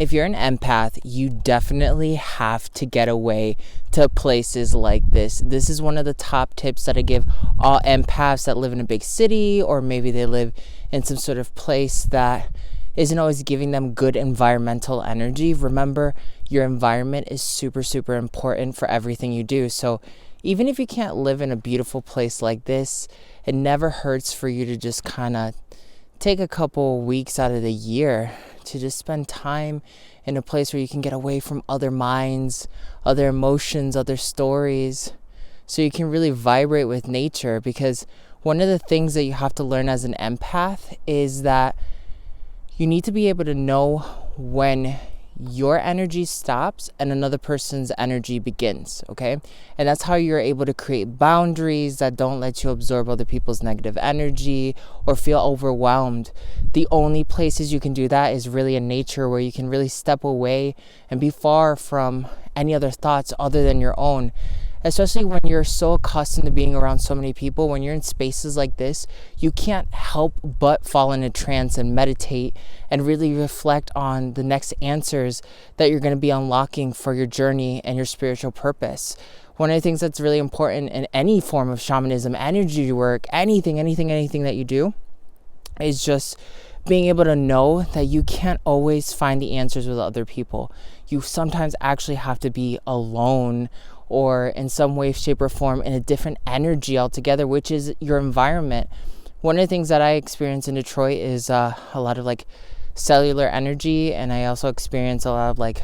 if you're an empath, you definitely have to get away to places like this. This is one of the top tips that I give all empaths that live in a big city, or maybe they live in some sort of place that isn't always giving them good environmental energy. Remember, your environment is super, super important for everything you do. So even if you can't live in a beautiful place like this, it never hurts for you to just kind of take a couple weeks out of the year to just spend time in a place where you can get away from other minds, other emotions, other stories, so you can really vibrate with nature. Because one of the things that you have to learn as an empath is that you need to be able to know when your energy stops and another person's energy begins, okay? And that's how you're able to create boundaries that don't let you absorb other people's negative energy or feel overwhelmed. The only places you can do that is really in nature, where you can really step away and be far from any other thoughts other than your own. Especially when you're so accustomed to being around so many people, when you're in spaces like this, you can't help but fall in a trance and meditate and really reflect on the next answers that you're going to be unlocking for your journey and your spiritual purpose. One of the things that's really important in any form of shamanism, energy work, anything that you do, is just being able to know that you can't always find the answers with other people. You sometimes actually have to be alone, or in some way, shape, or form in a different energy altogether, which is your environment. One of the things that I experience in Detroit is a lot of like cellular energy, and I also experience a lot of like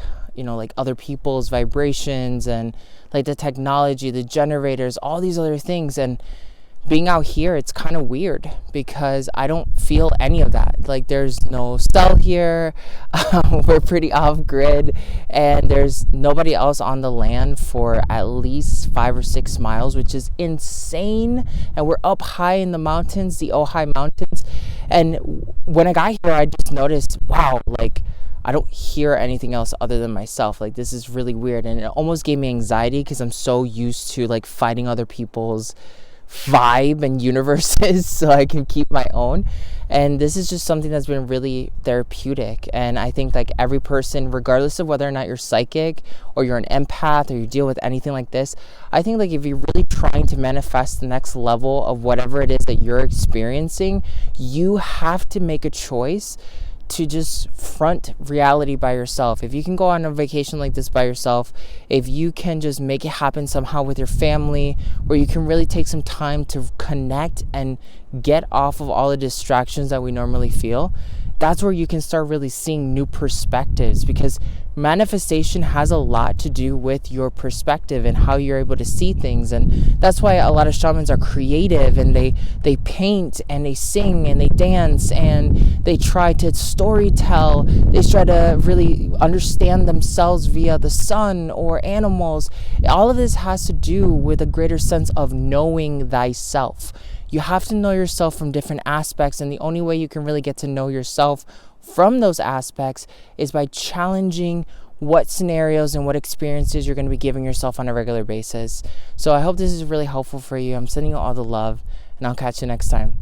other people's vibrations and like the technology, the generators, all these other things. And being out here, it's kind of weird because I don't feel any of that. Like, there's no cell here. We're pretty off grid, and there's nobody else on the land for at least 5 or 6 miles, which is insane. And we're up high in the mountains, the Ojai Mountains. And when I got here, I just noticed, wow, like, I don't hear anything else other than myself. Like, this is really weird. And it almost gave me anxiety because I'm so used to like fighting other people's vibe and universes so I can keep my own. And this is just something that's been really therapeutic. And I think like every person, regardless of whether or not you're psychic or you're an empath or you deal with anything like this, I think like if you're really trying to manifest the next level of whatever it is that you're experiencing, you have to make a choice to just front reality by yourself. If you can go on a vacation like this by yourself, if you can just make it happen somehow with your family, where you can really take some time to connect and get off of all the distractions that we normally feel, that's where you can start really seeing new perspectives, because manifestation has a lot to do with your perspective and how you're able to see things. And that's why a lot of shamans are creative, and they paint and they sing and they dance and they try to story tell. They try to really understand themselves via the sun or animals. All of this has to do with a greater sense of knowing thyself. You have to know yourself from different aspects, and the only way you can really get to know yourself from those aspects is by challenging what scenarios and what experiences you're going to be giving yourself on a regular basis. So I hope this is really helpful for you. I'm sending you all the love, and I'll catch you next time.